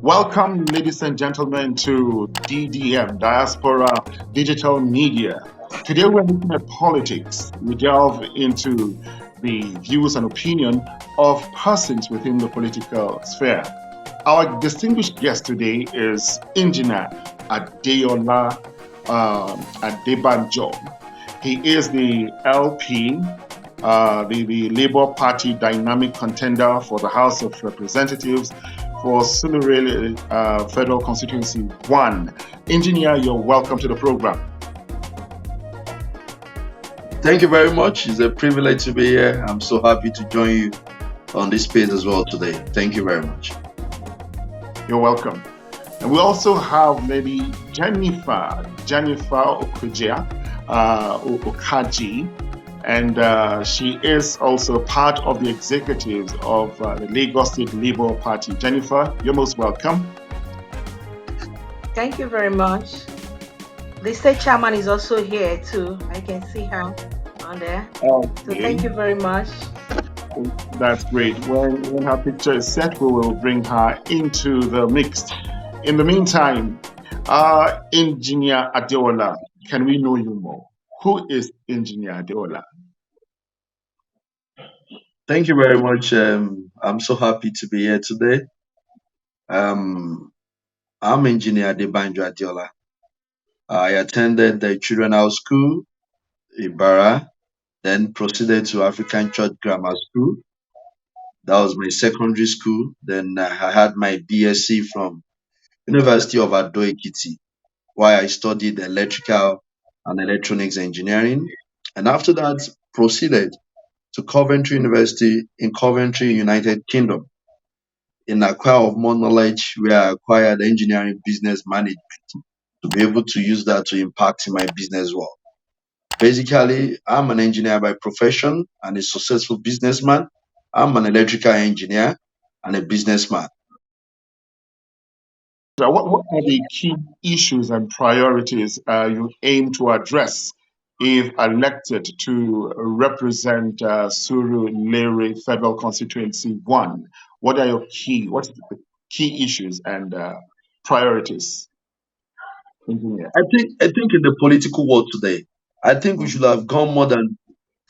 Welcome, ladies and gentlemen, to DDM, Diaspora Digital Media. Today we're looking at politics. We delve into the views and opinion of persons within the political sphere. Our distinguished guest today is Engr Adeola Adebanjo. He is the LP, the Labour Party dynamic contender for the House of Representatives for Surulere Federal Constituency 1. Engineer, you're welcome to the program. Thank you very much. It's a privilege to be here. I'm so happy to join you on this space as well today. Thank you very much. You're welcome. And we also have Lady Jennifer Okaji, and she is also part of the executives of the Lagos State Labour Party. Jennifer, you're most welcome. Thank you very much. The state chairman is also here too. I can see her on there. Okay. So thank you very much. That's great. When her picture is set, we will bring her into the mix. In the meantime, Engr Adeola, can we know you more? Who is Engr Adeola? Thank you very much. I'm so happy to be here today. I'm Engr Adebanjo Adeola. I attended the Children's House School, Ibarra, then proceeded to African Church Grammar School. That was my secondary school. Then I had my BSc from University of Ado-Ekiti, where I studied electrical and electronics engineering. And after that, proceeded to Coventry University in Coventry, United Kingdom, in acquire of more knowledge where I acquired engineering business management to be able to use that to impact in my business world. Basically, I'm an engineer by profession and a successful businessman. I'm an electrical engineer and a businessman. So what are the key issues and priorities you aim to address if elected to represent Surulere Federal Constituency 1? What's the key issues and priorities? Engineer. I think in the political world today, I think we should have gone more than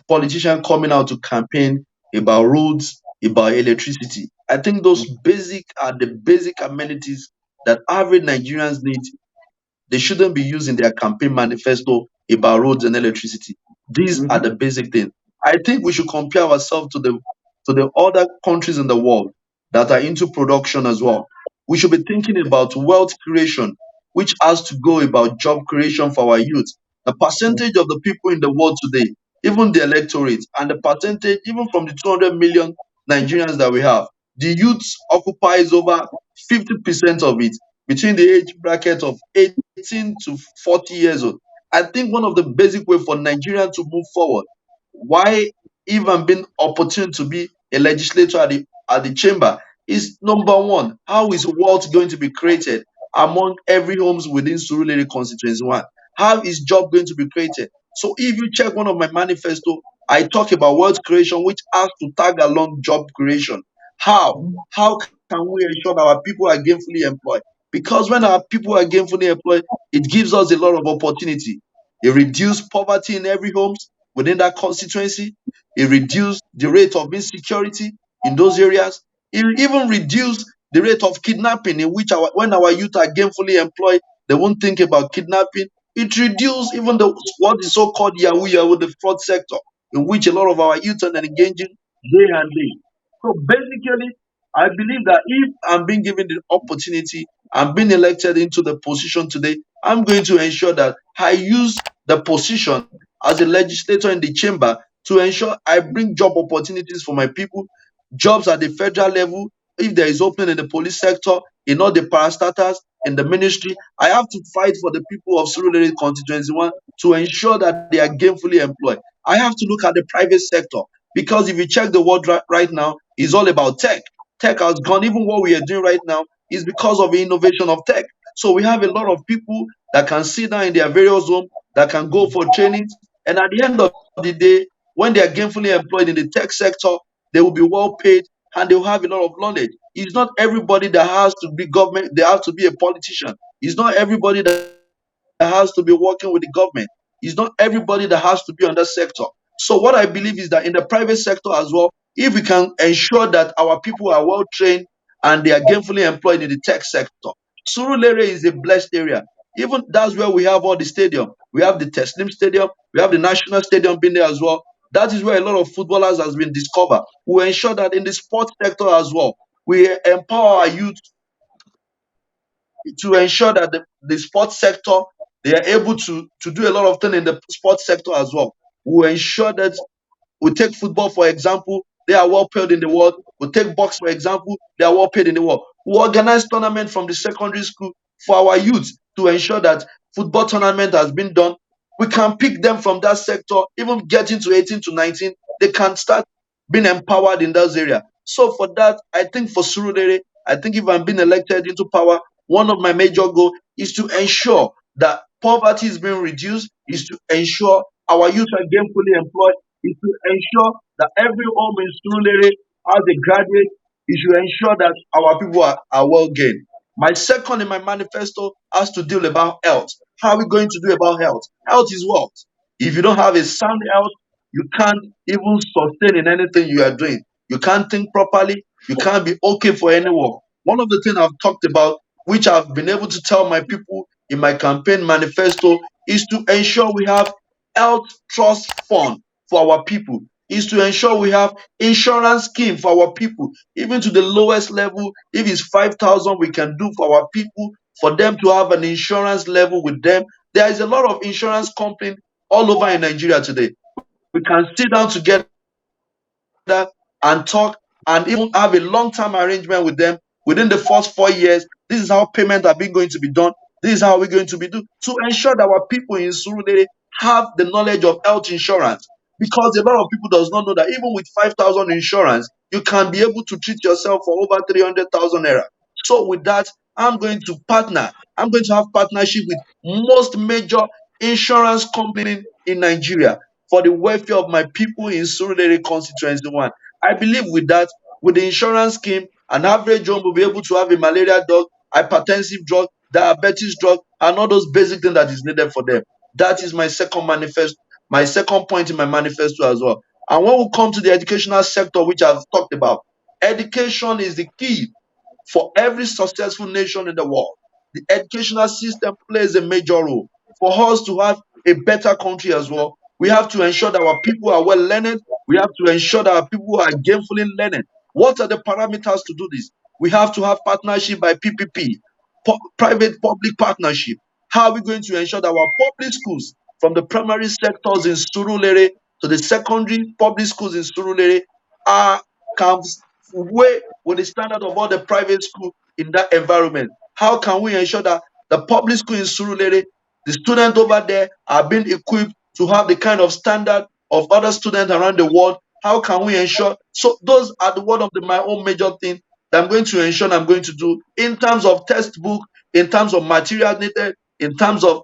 politicians coming out to campaign about roads, about electricity. I think those are the basic amenities that average Nigerians need. They shouldn't be using their campaign manifesto about roads and electricity. These are the basic things. I think we should compare ourselves to the other countries in the world that are into production as well. We should be thinking about wealth creation, which has to go about job creation for our youth. The percentage of the people in the world today, even the electorate, and the percentage, even from the 200 million Nigerians that we have, the youth occupies over 50% of it between the age bracket of 18 to 40 years old. I think one of the basic way for Nigeria to move forward, why even being opportune to be a legislator at the chamber, is number one, how is wealth going to be created among every homes within Surulere Constituency 1? How is job going to be created? So if you check one of my manifesto, I talk about wealth creation, which has to tag along job creation. How can we ensure that our people are gainfully employed? Because when our people are gainfully employed, it gives us a lot of opportunity. It reduces poverty in every homes within that constituency. It reduces the rate of insecurity in those areas. It even reduces the rate of kidnapping, in which when our youth are gainfully employed, they won't think about kidnapping. It reduces even what is so-called Yahoo, the fraud sector, in which a lot of our youth are engaging day and day. So basically, I believe that if I'm being given the opportunity, I'm being elected into the position today, I'm going to ensure that I use the position as a legislator in the chamber to ensure I bring job opportunities for my people, jobs at the federal level. If there is opening in the police sector, in all the parastatals, in the ministry, I have to fight for the people of Surulere Constituency 1 to ensure that they are gainfully employed. I have to look at the private sector, because if you check the world right now, it's all about tech. Tech has gone. Even what we are doing right now is because of the innovation of tech. So we have a lot of people that can sit down in their various homes, that can go for trainings, and at the end of the day, when they are gainfully employed in the tech sector, they will be well paid and they will have a lot of knowledge. It's not everybody that has to be government, they have to be a politician. It's not everybody that has to be working with the government. It's not everybody that has to be on that sector. So what I believe is that in the private sector as well, if we can ensure that our people are well trained and they are gainfully employed in the tech sector, Surulere is a blessed area. Even that's where we have all the stadium. We have the Teslim Stadium. We have the National Stadium being there as well. That is where a lot of footballers has been discovered. We ensure that in the sports sector as well, we empower our youth to ensure that the sports sector, they are able to do a lot of things in the sports sector as well. We ensure that we take football, for example, they are well paid in the world. We take box, for example, they are well paid in the world. We organize tournament from the secondary school for our youth to ensure that football tournament has been done. We can pick them from that sector, even getting to 18 to 19, they can start being empowered in those areas. So for that, I think for Surulere, I think if I'm being elected into power, one of my major goals is to ensure that poverty is being reduced, is to ensure our youth are gainfully employed, is to ensure that every home in Surulere has a graduate, is to ensure that our people are well gained. My second in my manifesto has to deal about health. How are we going to do about health? Health is wealth. If you don't have a sound health, you can't even sustain in anything you are doing. You can't think properly. You can't be okay for any work. One of the things I've talked about, which I've been able to tell my people in my campaign manifesto, is to ensure we have health trust fund for our people, is to ensure we have insurance scheme for our people, even to the lowest level. If it's 5,000 we can do for our people, for them to have an insurance level with them. There is a lot of insurance company all over in Nigeria today. We can sit down together and talk and even have a long-term arrangement with them within the first 4 years. This is how payment are being going to be done. This is how we're going to be done to ensure that our people in Surulere have the knowledge of health insurance. Because a lot of people does not know that even with 5,000 insurance, you can be able to treat yourself for over 300,000 naira. So with that, I'm going to partner. I'm going to have partnership with most major insurance company in Nigeria for the welfare of my people in Surulere Constituency 1. I believe with that, with the insurance scheme, an average home will be able to have a malaria drug, hypertensive drug, diabetes drug, and all those basic things that is needed for them. That is my second manifesto, my second point in my manifesto as well. And when we come to the educational sector, which I've talked about, education is the key for every successful nation in the world. The educational system plays a major role. For us to have a better country as well, we have to ensure that our people are well learned. We have to ensure that our people are gainfully learning. What are the parameters to do this? We have to have partnership by PPP, private public partnership. How are we going to ensure that our public schools, from the primary sectors in Surulere to the secondary public schools in Surulere, are can way with the standard of all the private school in that environment? How can we ensure that the public school in Surulere, the students over there are being equipped to have the kind of standard of other students around the world? How can we ensure? So those are the one of my own major things that I'm going to ensure and I'm going to do in terms of textbook, in terms of material needed, in terms of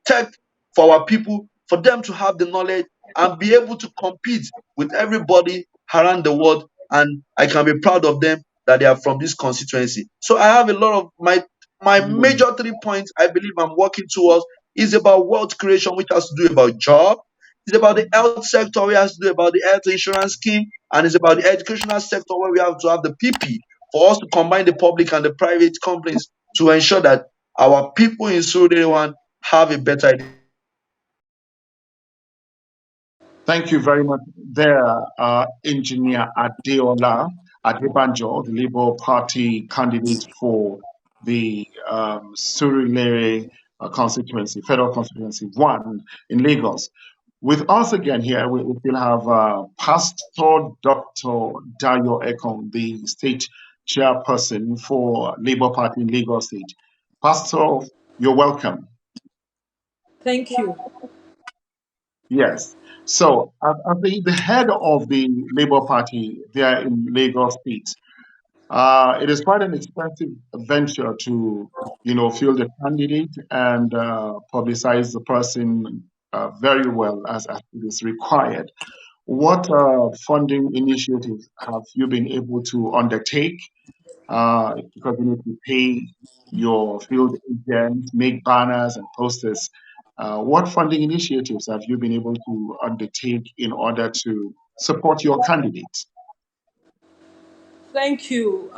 tech for our people, for them to have the knowledge and be able to compete with everybody around the world. And I can be proud of them that they are from this constituency. So I have a lot of my major 3 points I believe I'm working towards is about wealth creation, which has to do about job. It's about the health sector, which has to do about the health insurance scheme, and it's about the educational sector where we have to have the PP for us to combine the public and the private companies to ensure that our people in Surulere have a better. Thank you very much there, Engineer Adeola Adebanjo, the Labour Party candidate for the Surulere constituency, Federal Constituency 1 in Lagos. With us again here, we still have Pastor Dr. Dayo Ekong, the state chairperson for Labour Party in Lagos State. Pastor, you're welcome. Thank you. Yes. So, as the head of the Labour Party there in Lagos State, it is quite an expensive venture to, field a candidate and publicize the person very well as it is required. What funding initiatives have you been able to undertake because you need to pay your field agents, make banners and posters. What funding initiatives have you been able to undertake in order to support your candidates? Thank you,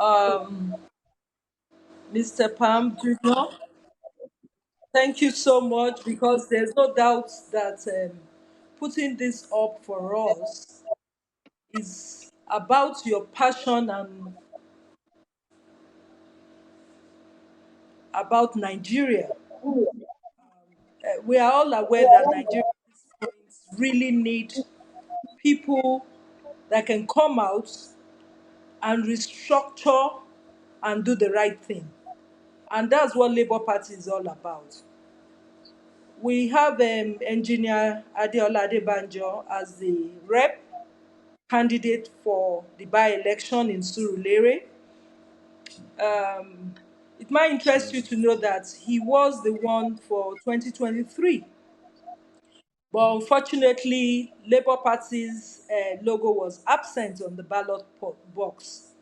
Mr. Pam Jr. Thank you so much because there's no doubt that putting this up for us is about your passion and about Nigeria. We are all aware that Nigeria really need people that can come out and restructure and do the right thing. And that's what Labour Party is all about. We have Engineer Adeola Adebanjo as the rep candidate for the by-election in Surulere. Um, it might interest you to know that he was the one for 2023. But unfortunately, Labour Party's logo was absent on the ballot box,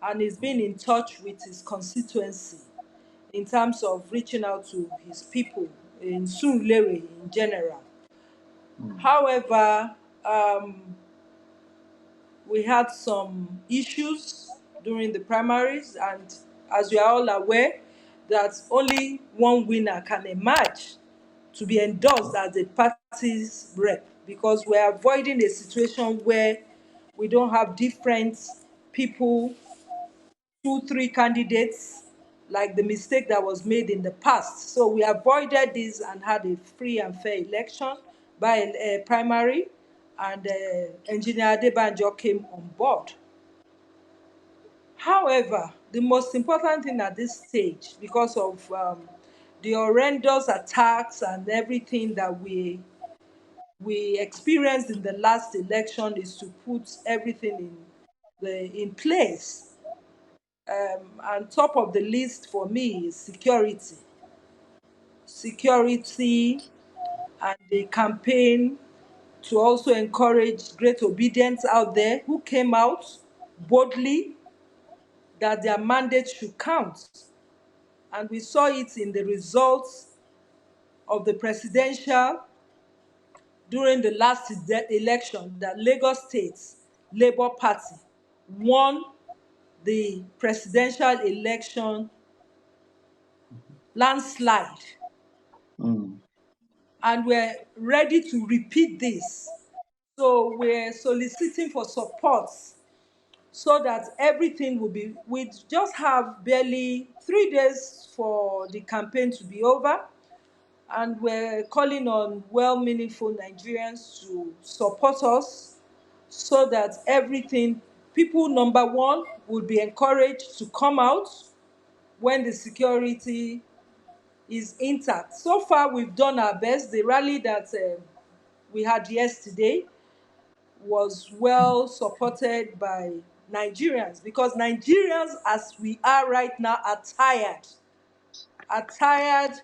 and he's been in touch with his constituency in terms of reaching out to his people in Surulere in general. Mm, However, we had some issues during the primaries, and as we are all aware, that only one winner can emerge to be endorsed as a party's rep, because we're avoiding a situation where we don't have different people, two, three candidates, like the mistake that was made in the past. So we avoided this and had a free and fair election by a primary, and Engineer Adebanjo came on board. However, the most important thing at this stage, because of the horrendous attacks and everything that we experienced in the last election, is to put everything in place. And top of the list for me is security. Security and the campaign to also encourage great obedience out there who came out boldly that their mandate should count. And we saw it in the results of the presidential during the last election, that Lagos State Labour Party won the presidential election landslide. mm, And we're ready to repeat this. So we're soliciting for support so that everything will be, we just have barely 3 days for the campaign to be over. And we're calling on well-meaningful Nigerians to support us so that everything, people, number one, would be encouraged to come out when the security is intact. So far, we've done our best. The rally that we had yesterday was well supported by Nigerians, because Nigerians, as we are right now, are tired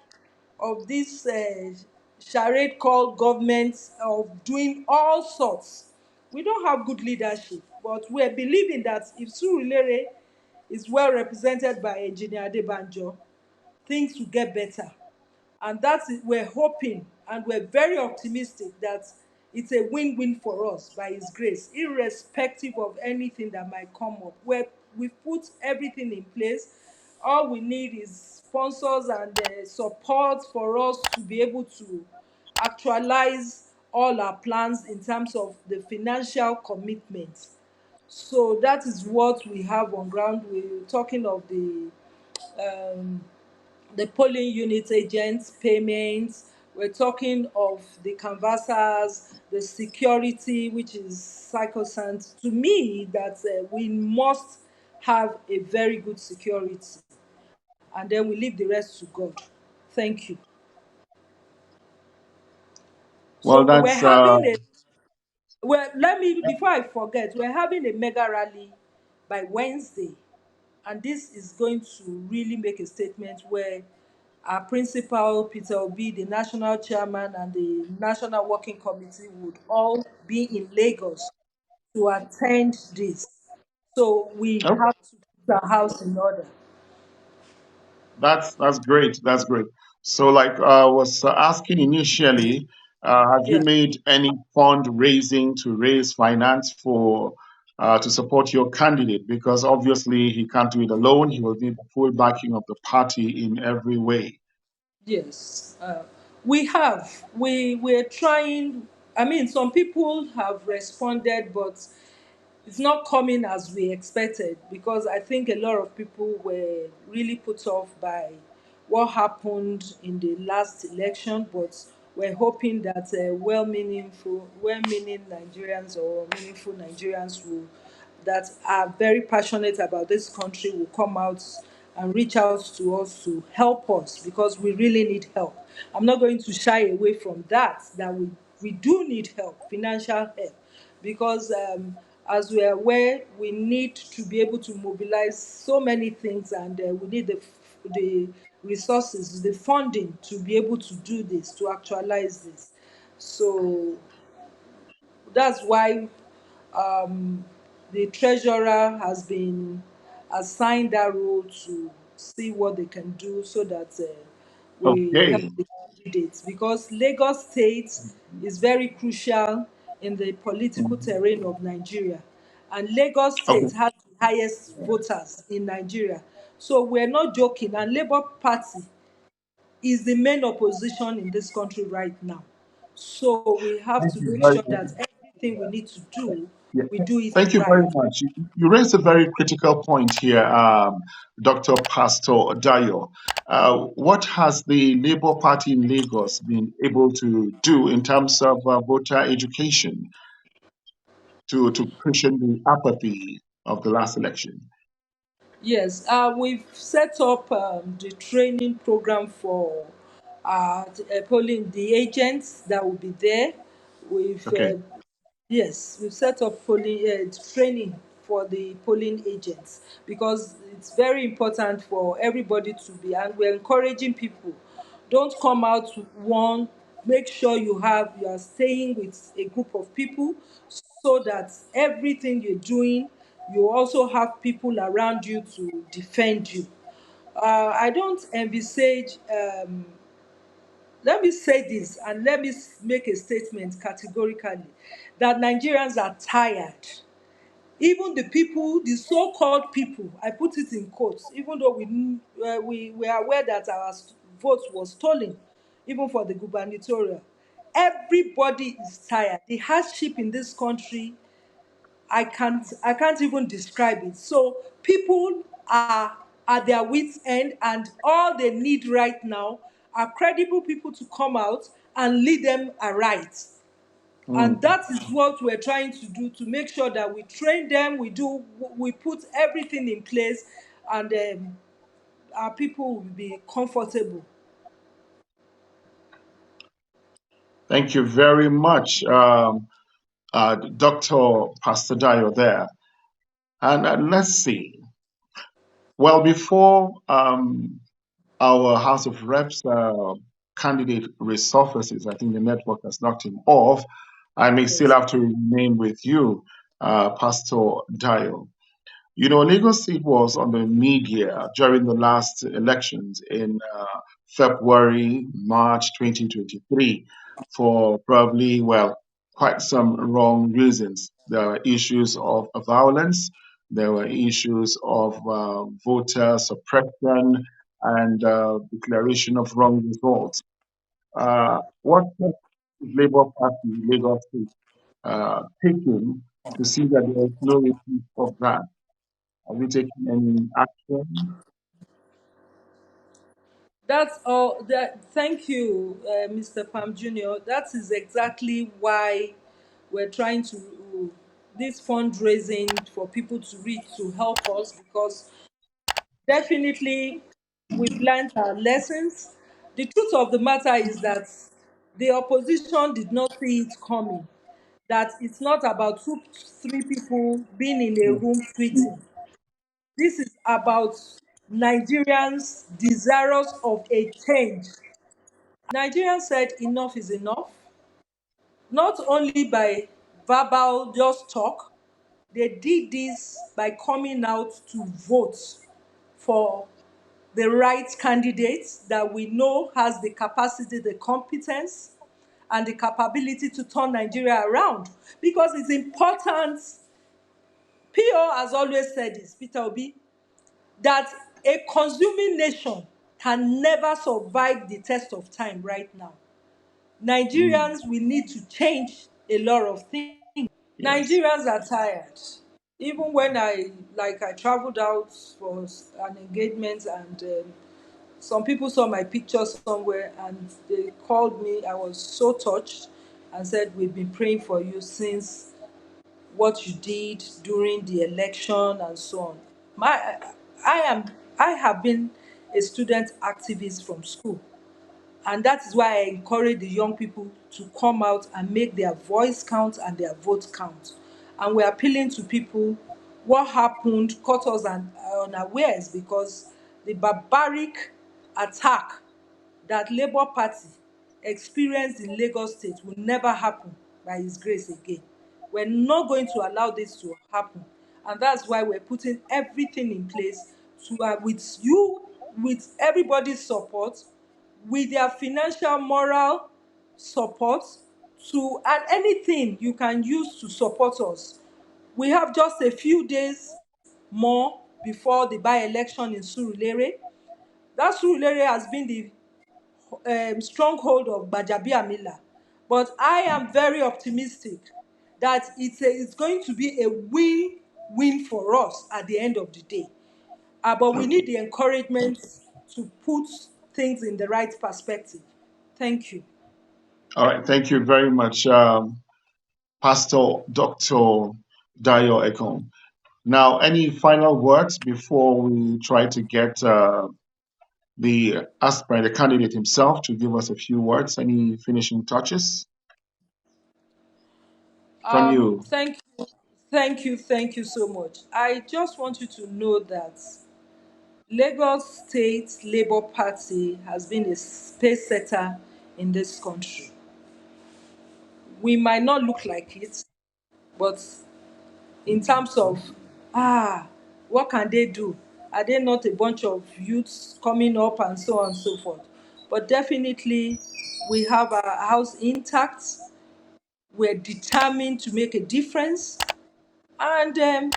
of this charade called government, of doing all sorts. We don't have good leadership, but we're believing that if Surulere is well represented by Engineer Adebanjo, things will get better. And that's it. We're hoping and we're very optimistic that it's a win-win for us by His grace, irrespective of anything that might come up. We've put everything in place. All we need is sponsors and support for us to be able to actualize all our plans in terms of the financial commitment. So that is what we have on ground. We're talking of the polling unit agents payments. We're talking of the canvassers, the security, which is sacrosanct to me, that we must have a very good security, and then we leave the rest to God. Thank you. well, So we're that's having a, well, let me, before I forget, we're having a mega rally by Wednesday. And this is going to really make a statement where our principal, Peter Obi, the national chairman, and the national working committee would all be in Lagos to attend this. So we okay. have to be our house in order. That's great. That's great. So, like I was asking initially, have you Yeah. made any fundraising to raise finance for to support your candidate? Because obviously he can't do it alone. He will need the full backing of the party in every way. Yes, we have. We're trying. I mean, some people have responded, but it's not coming as we expected because I think a lot of people were really put off by what happened in the last election. But we're hoping that well-meaning Nigerians or meaningful Nigerians will that are very passionate about this country will come out and reach out to us to help us because we really need help. I'm not going to shy away from that we do need help, financial help, because as we are aware, we need to be able to mobilize so many things, and we need the resources, the funding to be able to do this, to actualize this. So that's why the treasurer has been assigned that role to see what they can do so that we help Okay. the candidates, because Lagos State is very crucial in the political Mhm. terrain of Nigeria, and Lagos Okay. State has the highest voters in Nigeria. So we're not joking, and Labour Party is the main opposition in this country right now. So we have Thank to you make very sure much. that everything we need to do, Yeah. we do it Thank you very right. much. You raised a very critical point here, Dr. Pastor Dayo. What has the Labour Party in Lagos been able to do in terms of voter education to cushion the apathy of the last election? Yes, we've set up the training program for polling the agents that will be there. We've Okay. Yes, we've set up training for the polling agents because it's very important for everybody to be, and we're encouraging people. Don't come out one. Make sure you are staying with a group of people so that everything you're doing, you also have people around you to defend you. I don't envisage let me say this and let me make a statement categorically that Nigerians are tired. Even the people, the so-called people, I put it in quotes, even though we were aware that our vote was stolen, even for the gubernatorial. Everybody is tired. The hardship in this country, I can't even describe it. So people are at their wits' end, and all they need right now are credible people to come out and lead them aright. And Mm. that is what we're trying to do, to make sure that we train them, we put everything in place, and our people will be comfortable. Thank you very much, Dr. Pastor Dayo there. And let's see. Well, before our House of Reps candidate resurfaces, I think the network has knocked him off. I may still Yes. have to remain with you, Pastor Dayo. You know, Lagos State was on the media during the last elections in February, March 2023 for probably, well, quite some wrong reasons. There were issues of violence, there were issues of voter suppression and declaration of wrong results. What steps is Labour Party in Lagos State taking to see that there is no repeat of that? Are we taking any action? That's all. Thank you, Mr. Pam Jr. That is exactly why we're trying to this fundraising for people to read to help us, because definitely we've learned our lessons. The truth of the matter is that the opposition did not see it coming. That it's not about two, three people being in a room tweeting. This is about Nigerians desirous of a change. Nigerians said enough is enough, not only by verbal just talk, They did this by coming out to vote for the right candidates that we know has the capacity, the competence, and the capability to turn Nigeria around. Because it's important, PO has always said this, Peter Obi, that a consuming nation can never survive the test of time right now. Mm, Nigerians, we need to change a lot of things. yes. Nigerians are tired. Even when I traveled out for an engagement, and some people saw my picture somewhere and they called me. I was so touched and said, "We've been praying for you since what you did during the election and so on." My, I am, I have been a student activist from school, and that is why I encourage the young people to come out and make their voice count and their vote count. And we're appealing to people. What happened caught us unawares, because the barbaric attack that Labour Party experienced in Lagos State will never happen by His grace again. We're not going to allow this to happen. And that's why we're putting everything in place to, with you, with everybody's support, with their financial, moral support, to, and anything you can use to support us. We have just a few days more before the by-election in Surulere. That Surulere has been the stronghold of Gbajabiamila. But I am very optimistic that it's going to be a win-win for us at the end of the day. But we Okay. need the encouragement to put things in the right perspective. Thank you. All right. Thank you very much, Pastor Dr. Dayo Ekong. Now, any final words before we try to get the aspirant, the candidate himself, to give us a few words? Any finishing touches from you? Thank you, thank you so much. I just want you to know that Lagos State Labour Party has been a pace setter in this country. We might not look like it, but in terms of, ah, what can they do? Are they not a bunch of youths coming up and so on and so forth? But definitely, we have our house intact. We're determined to make a difference. And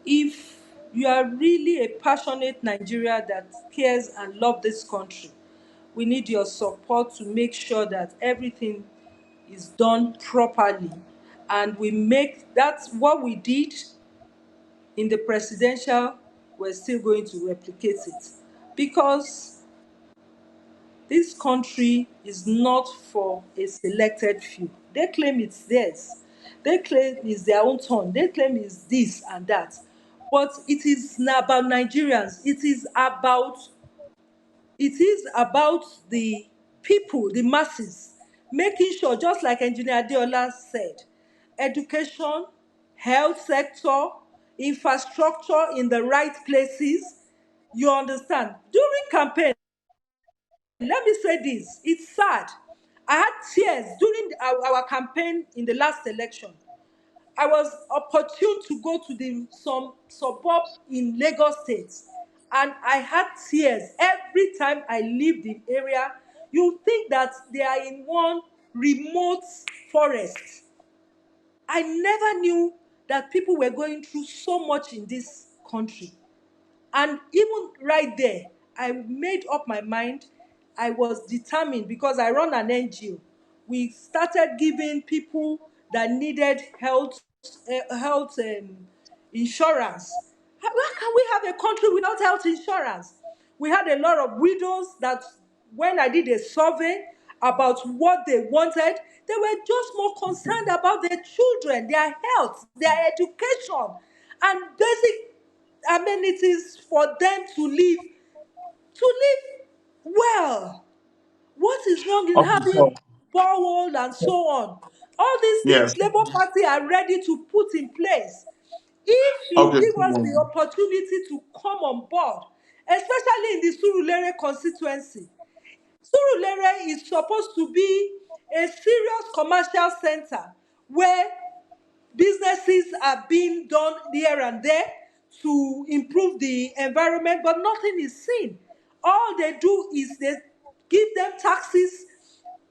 if you are really a passionate Nigeria that cares and loves this country, we need your support to make sure that everything is done properly. And we make that's what we did in the presidential, we're still going to replicate it. Because this country is not for a selected few. They claim it's theirs. They claim it's their own turn. They claim it's this and that. But it is not about Nigerians. It is about the people, the masses, making sure, just like Engineer Adeola said, education, health sector, infrastructure in the right places. You understand? During campaign, let me say this, it's sad. I had tears during our campaign in the last election. I was opportune to go to some suburb in Lagos State, and I had tears every time I leave the area. You think that they are in one remote forest. I never knew that people were going through so much in this country. And even right there, I made up my mind. I was determined because I run an NGO. We started giving people that needed health insurance. How can we have a country without health insurance? We had a lot of widows that, when I did a survey about what they wanted, they were just more concerned about their children, their health, their education, and basic amenities for them to live well. What is wrong in Okay, having so borehole and so on? All these yes. things Labour Party are ready to put in place. If you Okay, give us so the opportunity to come on board, especially in the Surulere constituency. Surulere is supposed to be a serious commercial center where Businesses are being done here and there to improve the environment, but nothing is seen. All they do is they give them taxes,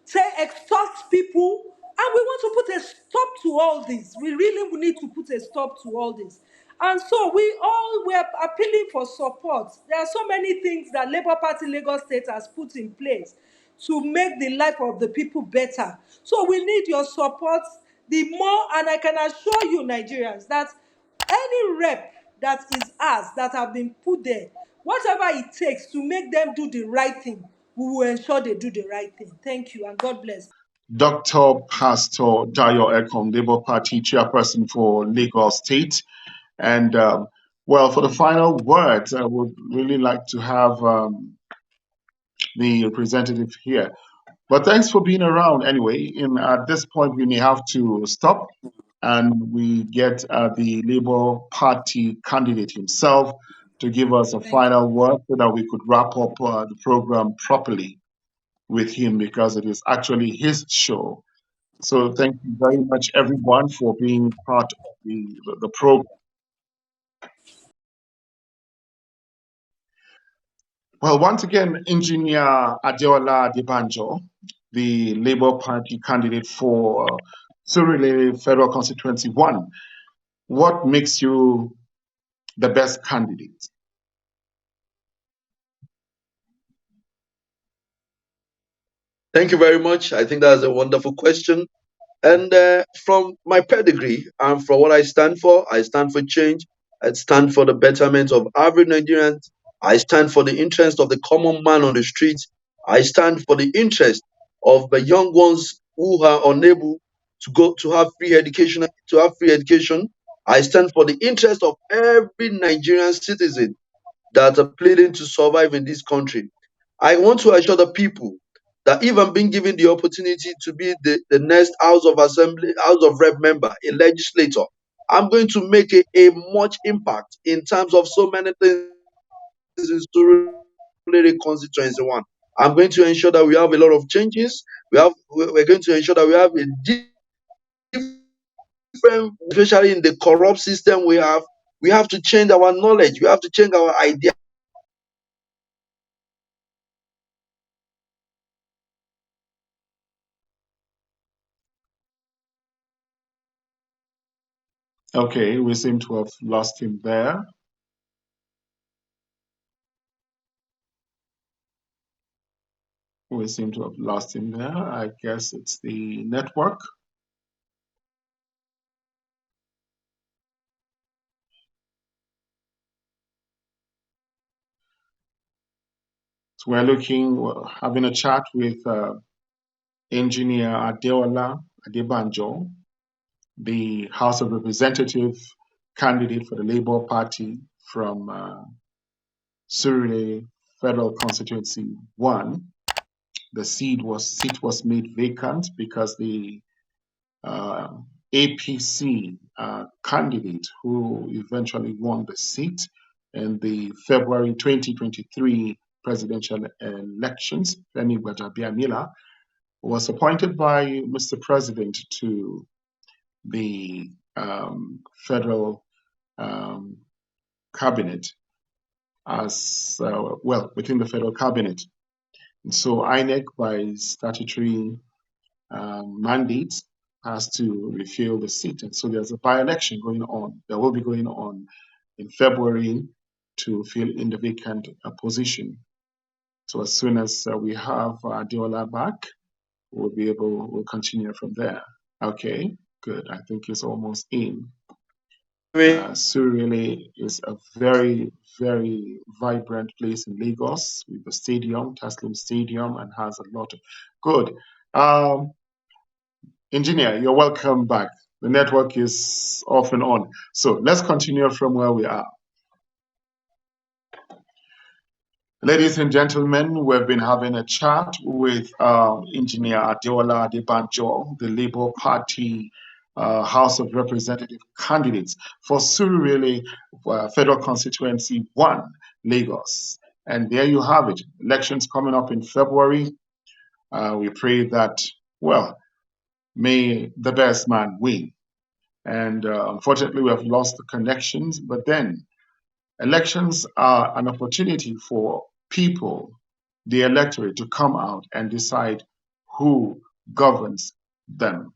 say extort people, and we want to put a stop to all this. We really need to put a stop to all this. And so we all were appealing for support. There are so many things that Labour Party Lagos State has put in place to make the life of the people better. So we need your support. The more, and I can assure you, Nigerians, that any rep that is asked, that have been put there, whatever it takes to make them do the right thing, we will ensure they do the right thing. Thank you, and God bless. Dr. Pastor Dayo Ekong, Labour Party chairperson for Lagos State. And well, for the final words, I would really like to have the representative here. But thanks for being around anyway. At this point, we may have to stop and we get the Labour Party candidate himself to give us a Thank you. final word so that we could wrap up the program properly with him because it is actually his show. So thank you very much, everyone, for being part of the program. Well, once again, Engineer Adeola Adebanjo, the Labour Party candidate for Surulere Federal Constituency 1. What makes you the best candidate? Thank you very much. I think that's a wonderful question. And from my pedigree and from what I stand for change. I stand for the betterment of average Nigerians. I stand for the interest of the common man on the streets. I stand for the interest of the young ones who are unable to go to have free education. I stand for the interest of every Nigerian citizen that are pleading to survive in this country. I want to assure the people that if I'm being given the opportunity to be the next House of Assembly, House of Rep member, a legislator, I'm going to make a much impact in terms of so many things in Surulere Constituency 1. I'm going to ensure that we have a lot of changes. We're going to ensure that we have a different, especially in the corrupt system we have. We have to change our knowledge. We have to change our idea. Okay, we seem to have lost him there. We seem to have lost him there. I guess it's the network. So we're having a chat with Engineer Adeola Adebanjo, the House of Representative candidate for the Labour Party from Surulere Federal Constituency 1. The seat was made vacant because the APC candidate who eventually won the seat in the February 2023 presidential elections, Femi Gbajabiamila, was appointed by Mr. President to the federal cabinet within the federal cabinet. And so INEC, by statutory mandate, has to refill the seat. And so there's a by-election going on. That will be going on in February to fill in the vacant position. So as soon as we have Adeola back, we'll continue from there. Okay, good. I think he's almost in. Surulere is a very, very vibrant place in Lagos with the stadium, Taslim Stadium, and has a lot of good. Engineer, you're welcome back. The network is off and on. So let's continue from where we are. Ladies and gentlemen, we've been having a chat with Engineer Adeola Adebanjo, the Labour Party House of Representative candidates for Surulere Federal Constituency 1, Lagos. And there you have it. Elections coming up in February. We pray that, well, may the best man win. And unfortunately, we have lost the connections. But then, elections are an opportunity for people, the electorate, to come out and decide who governs them.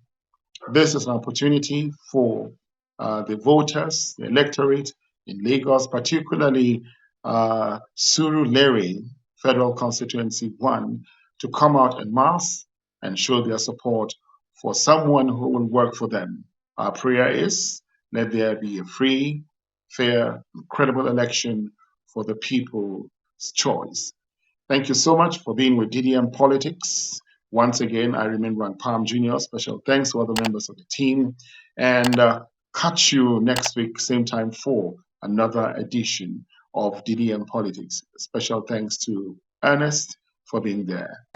This is an opportunity for the voters, the electorate in Lagos, particularly Surulere Federal Constituency 1, to come out en masse and show their support for someone who will work for them. Our prayer is, let there be a free, fair, credible election for the people's choice. Thank you so much for being with DDM Politics. Once again, I remain Ron Palm Jr. Special thanks to other members of the team. And catch you next week, same time, for another edition of DDM Politics. Special thanks to Ernest for being there.